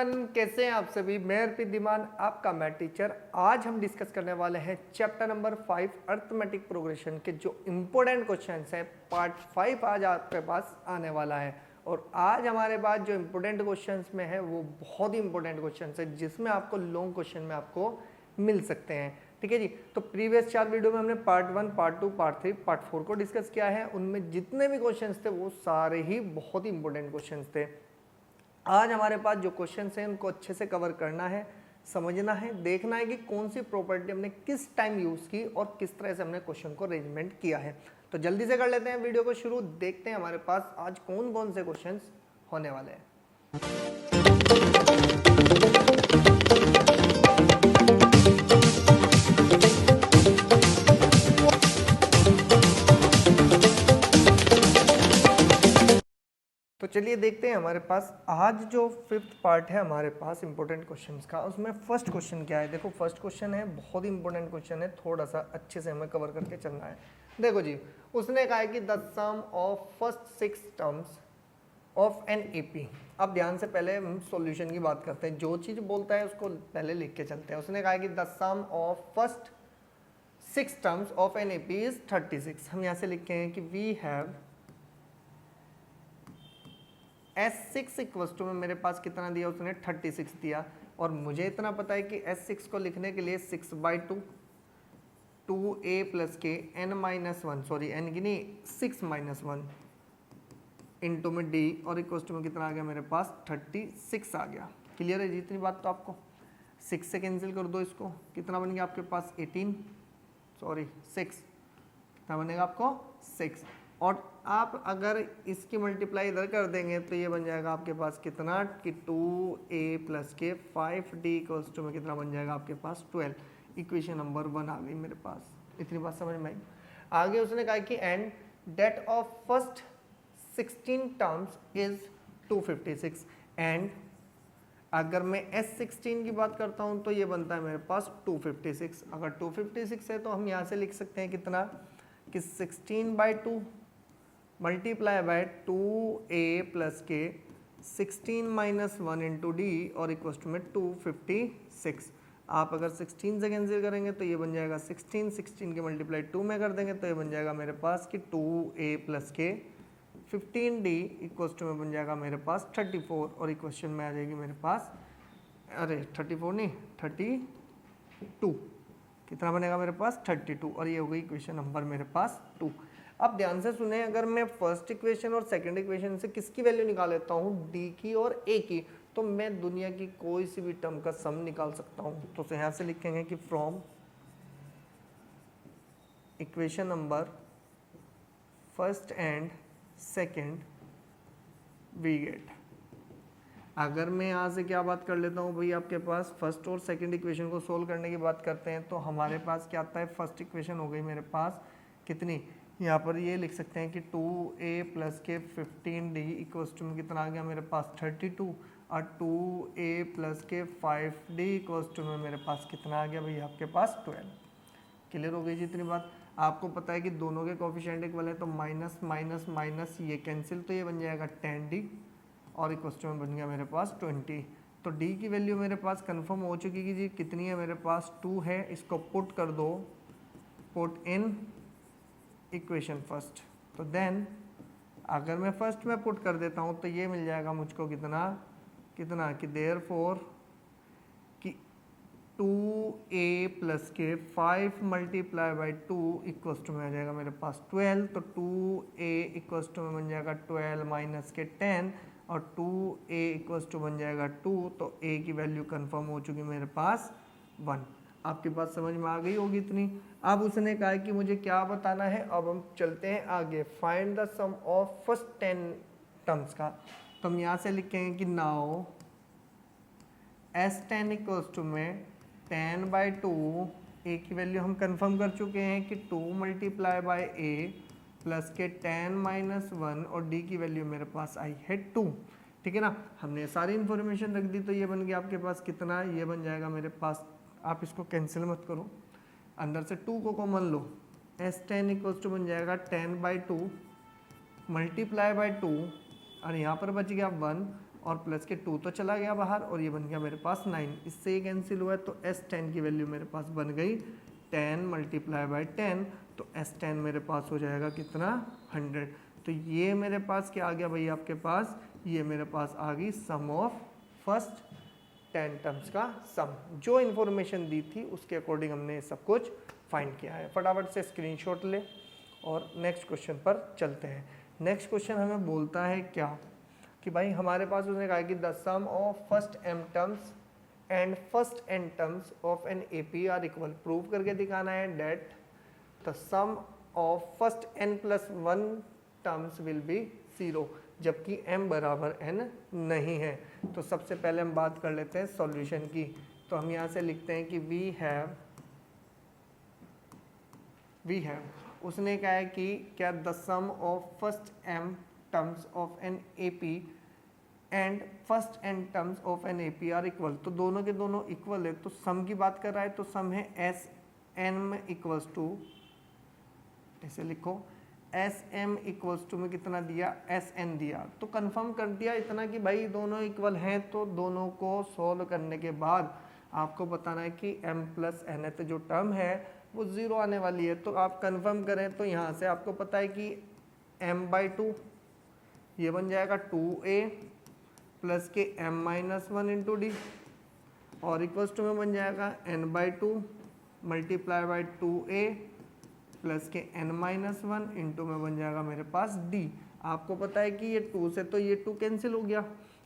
Everyone, कैसे हैं आप सभी। मैं अर्पित धीमान, आपका मैथ टीचर। आज हम डिस्कस करने वाले हैं चैप्टर नंबर 5 अर्थमेटिक प्रोग्रेशन के जो इम्पोर्टेंट क्वेश्चंस हैं। पार्ट 5 आज आपके पास आने वाला है और आज हमारे पास जो इम्पोर्टेंट क्वेश्चंस में है वो बहुत ही इंपॉर्टेंट क्वेश्चंस है जिसमें आपको लॉन्ग क्वेश्चन में आपको मिल सकते हैं। ठीक है जी। तो प्रीवियस 4 वीडियो में हमने पार्ट 1, पार्ट 2, पार्ट 3, पार्ट 4 को डिस्कस किया है। उनमें जितने भी क्वेश्चंस थे वो सारे ही बहुत ही इंपॉर्टेंट क्वेश्चंस थे। आज हमारे पास जो क्वेश्चंस हैं उनको अच्छे से कवर करना है, समझना है, देखना है कि कौन सी प्रॉपर्टी हमने किस टाइम यूज़ की और किस तरह से हमने क्वेश्चन को अरेंजमेंट किया है। तो जल्दी से कर लेते हैं वीडियो को शुरू। देखते हैं हमारे पास आज कौन कौन से क्वेश्चंस होने वाले हैं। तो चलिए देखते हैं हमारे पास आज जो 5th पार्ट है हमारे पास इंपॉर्टेंट क्वेश्चंस का। उसमें फर्स्ट क्वेश्चन क्या है, देखो फर्स्ट क्वेश्चन है, बहुत ही इंपॉर्टेंट क्वेश्चन है, थोड़ा सा अच्छे से हमें कवर करके चलना है। देखो जी, उसने कहा है कि the sum of first 6 terms of an AP. अब ध्यान से पहले हम सॉल्यूशन की बात करते हैं, जो चीज़ बोलता है उसको पहले लिख के चलते हैं। उसने कहा है कि the sum of first 6 terms of an AP is 36। हम यहाँ से लिखते हैं कि we have S6 equal to में मेरे पास कितना दिया, उसने 36 दिया। और मुझे इतना पता है कि S6 को लिखने के लिए 6/2 2a प्लस के n माइनस 1 सॉरी n की नहीं 6 माइनस 1 इंटू में d और इक्वल टू में कितना आ गया मेरे पास 36 आ गया। क्लियर है जितनी बात। तो आपको 6 से कैंसिल कर दो, इसको कितना बन गया आपके पास 18 सॉरी 6 कितना बनेगा आपको 6। और आप अगर इसकी मल्टीप्लाई इधर कर देंगे तो ये बन जाएगा आपके पास कितना कि 2a प्लस के 5d इक्वल्स टू में कितना बन जाएगा आपके पास 12। इक्वेशन नंबर 1 आ गई मेरे पास। इतनी बात समझ में आई। आगे उसने कहा कि and that of first 16 terms is 256। And अगर मैं S16 की बात करता हूँ तो ये बनता है मेरे पास 256। अगर 256 है तो हम यहाँ से लिख सकते हैं कितना कि 16/2 मल्टीप्लाई बाय 2a प्लस के 16 माइनस 1 इंटू डी और इक्वल टू में 256। आप अगर 16 से कैंसिल करेंगे तो ये बन जाएगा 16 के मल्टीप्लाई 2 में कर देंगे तो ये बन जाएगा मेरे पास कि 2a प्लस के 15d इक्वल टू में बन जाएगा मेरे पास 34 और इक्वेशन में आ जाएगी मेरे पास अरे 34 नहीं 32 कितना बनेगा मेरे पास 32 और ये हो गई इक्वेशन नंबर मेरे पास 2। अब ध्यान से सुने, अगर मैं फर्स्ट इक्वेशन और सेकंड इक्वेशन से किसकी वैल्यू निकाल लेता हूँ डी की और ए की, तो मैं दुनिया की कोई सी भी टर्म का सम निकाल सकता हूँ। तो यहाँ से लिखेंगे कि from equation number first and second we get. अगर मैं यहाँ से क्या बात कर लेता हूँ भाई, आपके पास फर्स्ट और सेकंड इक्वेशन को सोल्व करने की बात करते हैं तो हमारे पास क्या आता है, फर्स्ट इक्वेशन हो गई मेरे पास कितनी, यहाँ पर ये लिख सकते हैं कि 2a प्लस के 15d इक्वल्स टू में कितना आ गया मेरे पास 32 और 2a प्लस के 5d इक्वल्स टू में मेरे पास कितना आ गया भाई आपके पास 12। क्लियर हो गई जी इतनी बात। आपको पता है कि दोनों के कोफिशिएंट इक्वल है तो माइनस माइनस माइनस ये कैंसिल, तो ये बन जाएगा 10d और इक्वल्स टू में बन गया मेरे पास 20। तो d की वैल्यू मेरे पास कंफर्म हो चुकी है जी, कितनी है मेरे पास 2 है। इसको पुट कर दो, पुट इन इक्वेशन फर्स्ट। तो देन अगर मैं फर्स्ट में पुट कर देता हूँ तो ये मिल जाएगा मुझको कितना कितना कि देयरफॉर कि 2a प्लस के 5 मल्टीप्लाई बाई 2 इक्वल्स टू में आ जाएगा मेरे पास 12। तो 2a इक्वल्स टू में बन जाएगा 12 माइनस के 10 और 2a इक्वल्स टू बन जाएगा 2। तो a की वैल्यू कंफर्म हो चुकी मेरे पास 1। आपकी बात समझ में आ गई होगी इतनी। अब उसने कहा कि मुझे क्या बताना है, अब हम चलते हैं आगे। Find the sum of first 10 terms का। तो हम यहाँ से लिखेंगे कि नाउ S10 इक्वल्स टू में 10/2 a की वैल्यू हम कंफर्म कर चुके हैं कि 2 मल्टीप्लाई बाय a प्लस के 10 माइनस 1 और d की वैल्यू मेरे पास आई है 2। ठीक है ना, हमने सारी इन्फॉर्मेशन रख दी। तो ये बन गया आपके पास कितना, ये बन जाएगा मेरे पास, आप इसको कैंसिल मत करो, अंदर से 2 को common low, S10 equals to बन जाएगा 10/2 मल्टीप्लाई बाय 2 और यहाँ पर बच गया 1 और प्लस के 2 तो चला गया बाहर और ये बन गया मेरे पास 9, इससे ये कैंसिल हुआ है तो S10 की वैल्यू मेरे पास बन गई 10 मल्टीप्लाई बाई 10, तो S10 मेरे पास हो जाएगा कितना 100। तो ये मेरे पास क्या आ गया भाई आपके पास, ये मेरे पास आ गई सम ऑफ फर्स्ट 10 टर्म्स का सम। जो इन्फॉर्मेशन दी थी उसके अकॉर्डिंग हमने सब कुछ फाइंड किया है। फटाफट से स्क्रीनशॉट ले और नेक्स्ट क्वेश्चन पर चलते हैं। नेक्स्ट क्वेश्चन हमें बोलता है क्या कि भाई हमारे पास उसने कहा कि the sum of first m terms and first n terms of an AP are equal. Prove करके दिखाना है that the sum of first n plus 1 terms will be 0 जबकि m बराबर n नहीं है। तो सबसे पहले हम बात कर लेते हैं सॉल्यूशन की। तो हम यहाँ से लिखते हैं कि वी हैव उसने कहा है कि क्या the sum of first m terms of an AP and first n terms of an AP are equal. तो दोनों के दोनों इक्वल है तो सम की बात कर रहा है तो सम है Sm इक्वल्स टू, ऐसे लिखो Sm इक्वल्स टू में कितना दिया Sn दिया। तो कंफर्म कर दिया इतना कि भाई दोनों इक्वल हैं। तो दोनों को सॉल्व करने के बाद आपको बताना है कि m प्लस n है तो जो टर्म है वो 0 आने वाली है। तो आप कंफर्म करें तो यहाँ से आपको पता है कि m/2 ये बन जाएगा 2a प्लस के m-1 इंटू डी और इक्वल्स टू में बन जाएगा n/2 multiply by 2a plus के n-1 इंटू में बन जाएगा मेरे पास d। आपको पता है कि ये 2 से तो ये 2 कैंसिल हो गया,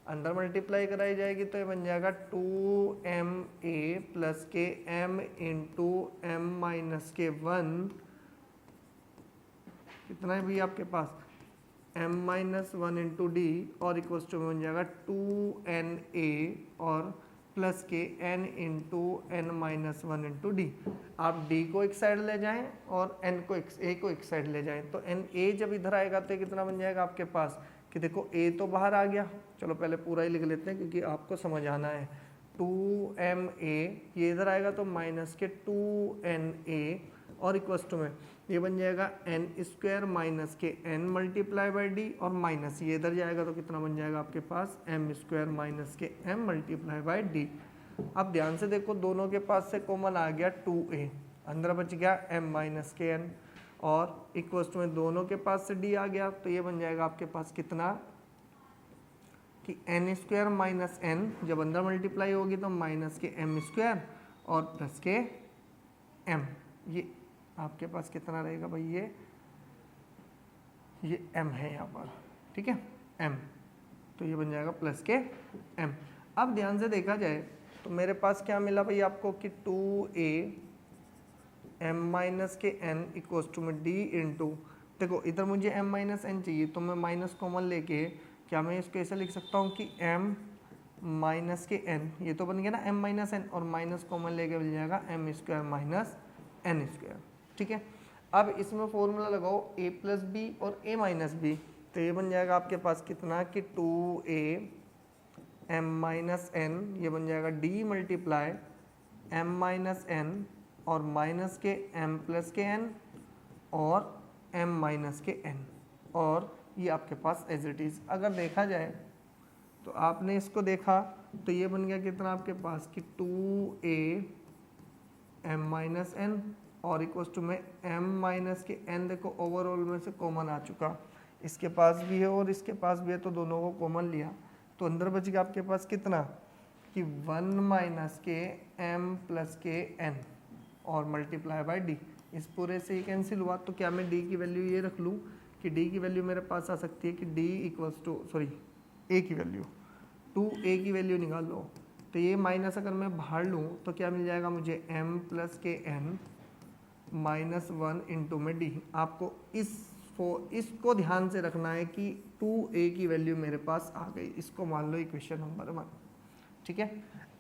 अंदर मल्टीप्लाई कराई जाएगी तो ये बन जाएगा 2ma प्लस के m इंटू m-1 कितना है भी आपके पास m-1 इंटू डी और इक्वल्स टू में बन जाएगा 2na और प्लस के n into n-1 into D. आप d को एक साइड ले जाएं और n को a को एक साइड ले जाएं तो na जब इधर आएगा तो कितना बन जाएगा आपके पास कि देखो a तो बाहर आ गया, चलो पहले पूरा ही लिख लेते हैं क्योंकि आपको समझ आना है। 2ma ये इधर आएगा तो माइनस के 2na और इक्वल्स टू में ये बन जाएगा n² माइनस के n मल्टीप्लाई बाई डी और माइनस ये इधर जाएगा तो कितना बन जाएगा आपके पास m² माइनस के m मल्टीप्लाई बाई डी। अब ध्यान से देखो दोनों के पास से कॉमन आ गया 2a, अंदर बच गया m माइनस के n और इक्वल्स टू में दोनों के पास से d आ गया तो ये बन जाएगा आपके पास कितना कि n² माइनस n जब अंदर मल्टीप्लाई होगी तो माइनस के m² और प्लस के m। ये आपके पास कितना रहेगा भाई ये m है यहाँ पर, ठीक है m, तो ये बन जाएगा प्लस के m। अब ध्यान से देखा जाए तो मेरे पास क्या मिला भाई आपको कि 2a m माइनस के n इक्वल्स टू में d इंटू, देखो इधर मुझे m माइनस n चाहिए तो मैं माइनस कॉमन लेके क्या मैं इसको ऐसे लिख सकता हूँ कि m माइनस के n, ये तो बन गया ना m माइनस n और माइनस कॉमन लेके मिल जाएगा m² माइनस n², ठीक है। अब इसमें फॉर्मूला लगाओ a प्लस बी और a माइनस बी तो ये बन जाएगा आपके पास कितना कि 2a m माइनस n ये बन जाएगा d multiply m minus n और माइनस के m प्लस के n और m माइनस के n और ये आपके पास एज इट इज़। अगर देखा जाए तो आपने इसको देखा तो ये बन गया कितना आपके पास कि 2a m माइनस n और इक्वल्स टू में m माइनस के n, देखो ओवरऑल में से कॉमन आ चुका, इसके पास भी है और इसके पास भी है तो दोनों को कॉमन लिया तो अंदर बच गया आपके पास कितना कि 1 माइनस के m प्लस के n और मल्टीप्लाई बाय d। इस पूरे से ही कैंसिल हुआ तो क्या मैं d की वैल्यू ये रख लूँ कि d की वैल्यू मेरे पास आ सकती है कि d इक्वल्स टू a की वैल्यू 2a की वैल्यू निकाल लो तो ये माइनस अगर मैं बाहर लूँ तो क्या मिल जाएगा मुझे m प्लस के n माइनस 1 इंटू में d। आपको इसको ध्यान से रखना है कि 2a की वैल्यू मेरे पास आ गई, इसको मान लो इक्वेशन नंबर 1, ठीक है।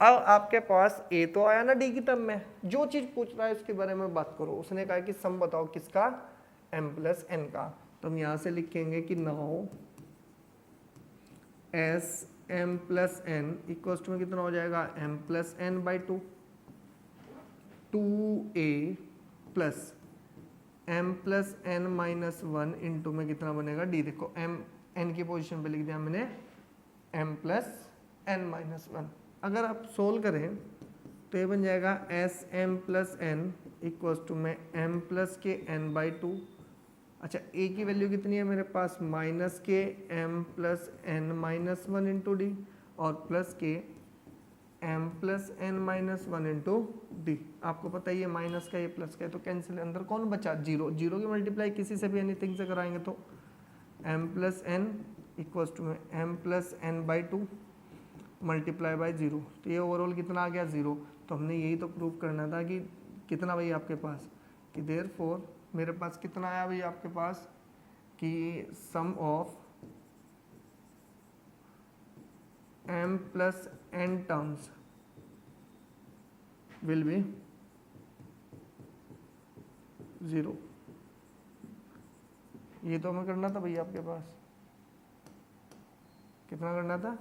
अब आपके पास a तो आया ना d की टर्म में, जो चीज़ पूछ रहा है उसके बारे में बात करो। उसने कहा कि सम बताओ किसका m प्लस n का, तो हम यहाँ से लिखेंगे कि now s m plus n equals to में कितना हो जाएगा m plus n by 2, 2a plus m plus n minus 1 into में कितना बनेगा d। देखो m n की पोजीशन पे लिख दिया मैंने m plus n minus one. अगर आप सोल्व करें तो ये बन जाएगा S M plus N equals to में m प्लस के n बाई टू। अच्छा a की वैल्यू कितनी है मेरे पास, माइनस के m plus n minus one into D और प्लस के m plus n minus one into D. आपको पता ही है माइनस का ये प्लस का है तो कैंसिल, अंदर कौन बचा, जीरो। जीरो की मल्टीप्लाई किसी से भी एनीथिंग से कराएंगे तो m plus n equals to में m plus n by two multiply by zero. तो ये ओवरऑल कितना आ गया, जीरो। तो हमने यही तो प्रूव करना था कि कितना भाई आपके पास, कि देयरफॉर मेरे पास कितना आया भाई आपके पास, कि sum of m plus n terms will be zero. ये तो हमें करना था भाई आपके पास, कितना करना था,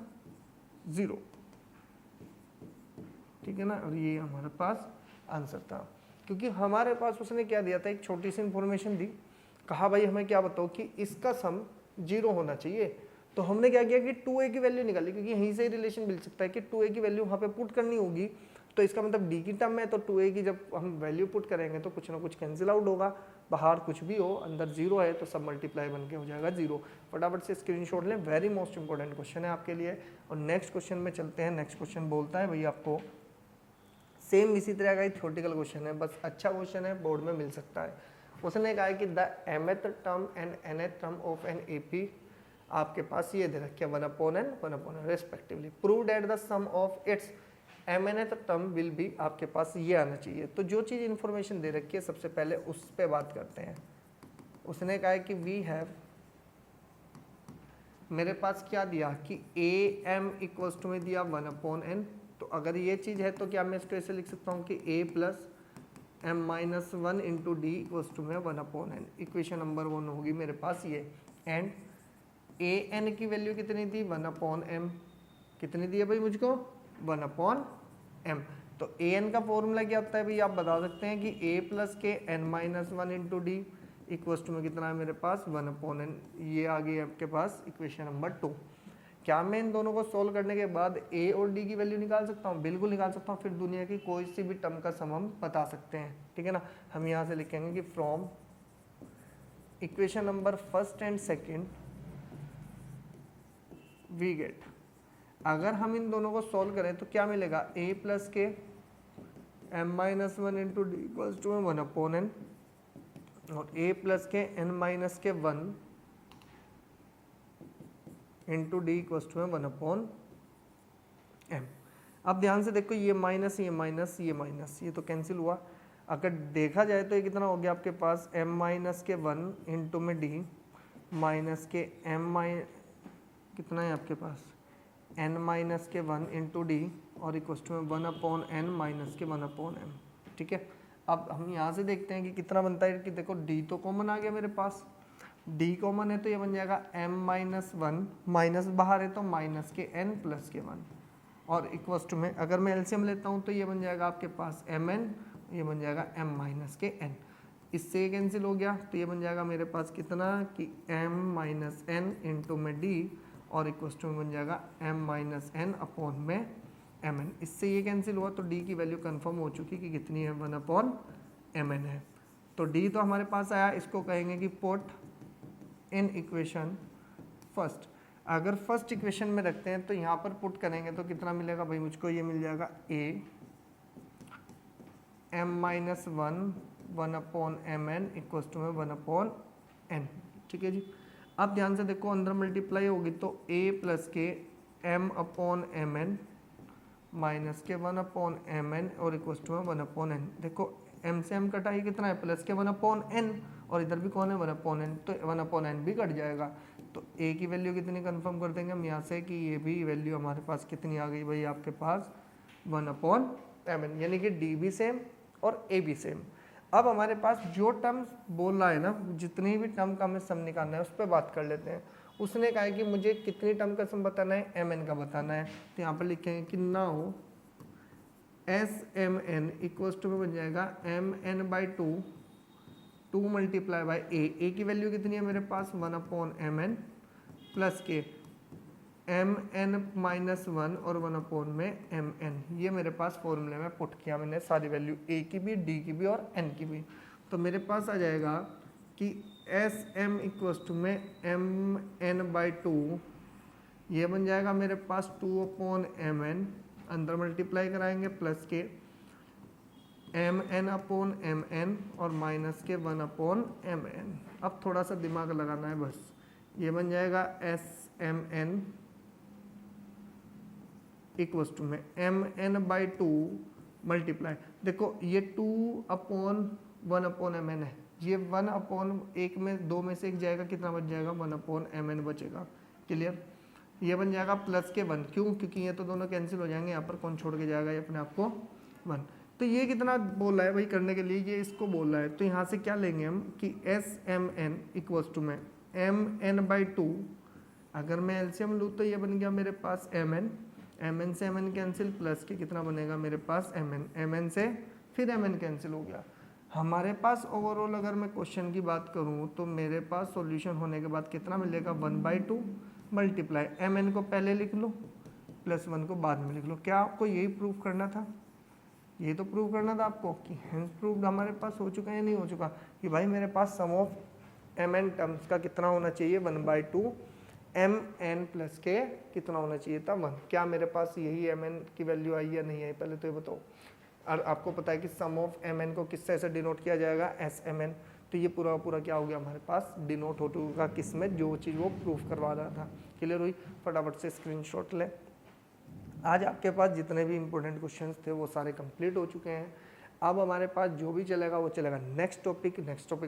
जीरो। ठीक है ना, और ये हमारे पास आंसर था। क्योंकि हमारे पास उसने क्या दिया था, एक छोटी सी इंफॉर्मेशन दी, कहा भाई हमें क्या बताओ कि इसका सम जीरो होना चाहिए। तो हमने क्या किया कि 2a की वैल्यू निकाली, क्योंकि यहीं से ही रिलेशन मिल सकता है कि 2a की वैल्यू वहाँ पे पुट करनी होगी। तो इसका मतलब d की टर्म में तो 2a की जब हम वैल्यू पुट करेंगे तो कुछ ना कुछ कैंसिल आउट होगा, बाहर कुछ भी हो अंदर जीरो है तो सब मल्टीप्लाई बन के हो जाएगा जीरो। फटाफट से स्क्रीनशॉट लें, वेरी मोस्ट इंपॉर्टेंट क्वेश्चन है आपके लिए। और नेक्स्ट क्वेश्चन में चलते हैं। नेक्स्ट क्वेश्चन बोलता है भाई आपको सेम इसी तरह का ही थ्योरेटिकल क्वेश्चन है, बस अच्छा क्वेश्चन है, बोर्ड में मिल सकता है। उसने कहा है कि the mth term and nth term of an AP आपके पास ये दे रखे 1/n 1/n respectively, prove that the sum of its mnth term will be, आपके पास ये आना चाहिए। तो जो चीज़ इन्फॉर्मेशन दे रखी है सबसे पहले उस पर बात करते हैं। उसने कहा है कि वी हैव, मेरे पास क्या दिया कि am इक्वल्स टू में दिया 1/n। तो अगर ये चीज़ है तो क्या मैं इसको ऐसे लिख सकता हूँ कि a plus m minus one into D equals to में 1/n। इक्वेशन नंबर 1 होगी मेरे पास ये। एंड an की वैल्यू कितनी दी, 1/m। कितनी दी है भाई मुझको, 1/m। तो an का फॉर्मूला क्या होता है भाई, आप बता सकते हैं कि a प्लस के n minus one into D equals to में कितना है मेरे पास, 1/n। ये आ गई आपके पास इक्वेशन नंबर 2। क्या मैं इन दोनों को सोल्व करने के बाद a और d की वैल्यू निकाल सकता हूँ, बिल्कुल निकाल सकता हूँ। फिर दुनिया की कोई सी भी टर्म का सम हम बता सकते हैं, ठीक है ना। हम यहाँ से लिखेंगे कि from equation number first and second we get, अगर हम इन दोनों को सोल्व करें तो क्या मिलेगा, a प्लस के m minus one into D equals to 1/n और a प्लस के n माइनस के 1 into D equals to 1/m। अब ध्यान से देखो, ये माइनस ये माइनस ये माइनस, ये तो कैंसिल हुआ। अगर देखा जाए तो ये कितना हो गया आपके पास, m माइनस के 1 इंटू में डी माइनस के m कितना है आपके पास, n माइनस के 1 इंटू डी और इक्वल्स टू 1/n माइनस के 1/m। ठीक है, अब हम यहाँ से देखते हैं कि कितना बनता है। कि देखो d तो कॉमन आ गया मेरे पास, d कॉमन है तो ये बन जाएगा m माइनस वन, माइनस बाहर है तो माइनस के n प्लस के 1 और इक्वल्स टू में अगर मैं एलसीएम लेता हूँ तो ये बन जाएगा आपके पास mn, ये बन जाएगा m माइनस के n। इससे ये कैंसिल हो गया तो ये बन जाएगा मेरे पास कितना कि m माइनस n इंटू में d और इक्वल्स टू में बन जाएगा m माइनस n अपॉन में mn। इससे ये कैंसिल हुआ तो d की वैल्यू कंफर्म हो चुकी कि कितनी है, 1/mn है। तो d तो हमारे पास आया, इसको कहेंगे कि पुट इन इक्वेशन फर्स्ट। अगर फर्स्ट इक्वेशन में रखते हैं तो यहाँ पर पुट करेंगे तो कितना मिलेगा भाई मुझको, ये मिल जाएगा a m minus one 1/mn equals to में 1/n। ठीक है जी। अब ध्यान से देखो, अंदर मल्टीप्लाई होगी तो a प्लस के m अपॉन mn माइनस के 1/mn और इक्वल्स टू में 1/n। देखो m से m कटा ही कितना है, प्लस के 1/n और इधर भी कौन है 1/n, तो 1/n भी कट जाएगा। तो a की वैल्यू कितनी कंफर्म कर देंगे हम यहाँ से कि ये भी वैल्यू हमारे पास कितनी आ गई भाई आपके पास 1/mn, यानी कि d भी सेम और a भी सेम। अब हमारे पास जो टर्म बोल रहा है ना, जितनी भी टर्म का हमें सम निकालना है उस पर बात कर लेते हैं। उसने कहा है कि मुझे कितनी टर्म का सम बताना है, mn का बताना है। तो यहाँ पर लिखेंगे कि नाउ SMN इक्वल्स टू में बन जाएगा mn by 2 multiply by a की वैल्यू कितनी है मेरे पास 1/mn प्लस के mn-1 और 1 में mn, ये मेरे पास फॉर्मूले में पुट किया मैंने सारी वैल्यू a की भी, d की भी और n की भी। तो मेरे पास आ जाएगा कि Sm इक्वल्स टू में mn/2, ये बन जाएगा मेरे पास 2/mn, अंदर मल्टीप्लाई कराएंगे प्लस के mn/mn और माइनस के 1/mn। अब थोड़ा सा दिमाग लगाना है बस, ये बन जाएगा Smn इक्वल्स टू में mn/2 मल्टीप्लाई, देखो ये 2/1/mn है, ये 1/1 में 2 में से एक जाएगा, कितना बच जाएगा 1/mn बचेगा। क्लियर, ये बन जाएगा प्लस के 1, क्यों, क्योंकि ये तो दोनों कैंसिल हो जाएंगे, यहाँ पर कौन छोड़ के जाएगा, ये अपने आप को 1। तो ये कितना बोल रहा है भाई करने के लिए, ये इसको बोल रहा है, तो यहाँ से क्या लेंगे हम कि Smn इक्वल्स टू में mn/2, अगर मैं एलसीएम लूँ तो ये बन गया मेरे पास mn से mn कैंसिल प्लस के कितना बनेगा मेरे पास mn से फिर mn कैंसिल हो गया। हमारे पास ओवरऑल अगर मैं क्वेश्चन की बात करूँ तो मेरे पास सॉल्यूशन होने के बाद कितना मिलेगा 1/2 मल्टीप्लाई mn को पहले लिख लो प्लस 1 को बाद में लिख लो। क्या आपको यही प्रूव करना था, ये तो प्रूव करना था आपको कि हेंस प्रूव्ड हमारे पास हो चुका है या नहीं हो चुका कि भाई मेरे पास सम ऑफ mn टर्म्स का कितना होना चाहिए 1/2 mn प्लस के कितना होना चाहिए था 1। क्या मेरे पास यही mn की वैल्यू आई या नहीं आई, पहले तो ये बताओ। और आपको पता है कि सम ऑफ mn को किससे ऐसे डिनोट किया जाएगा Smn, तो ये पूरा पूरा क्या हो गया हमारे पास डिनोट हो चुका किसमें, जो चीज़ वो प्रूफ करवा रहा था। क्लियर हुई, फटाफट से स्क्रीनशॉट ले। आज आपके पास जितने भी इंपॉर्टेंट क्वेश्चंस थे वो सारे कंप्लीट हो चुके हैं। अब हमारे पास जो भी चलेगा वो चलेगा नेक्स्ट टॉपिक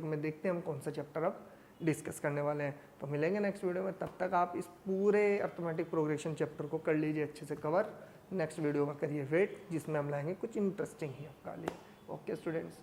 में देखते हैं हम कौन सा चैप्टर अब डिस्कस करने वाले हैं। तो मिलेंगे नेक्स्ट वीडियो में, तब तक आप इस पूरे अर्थमेटिक प्रोग्रेशन चैप्टर को कर लीजिए अच्छे से कवर। नेक्स्ट वीडियो का करिए वेट, जिसमें हम लाएंगे कुछ इंटरेस्टिंग ही आपका लिए। Okay students.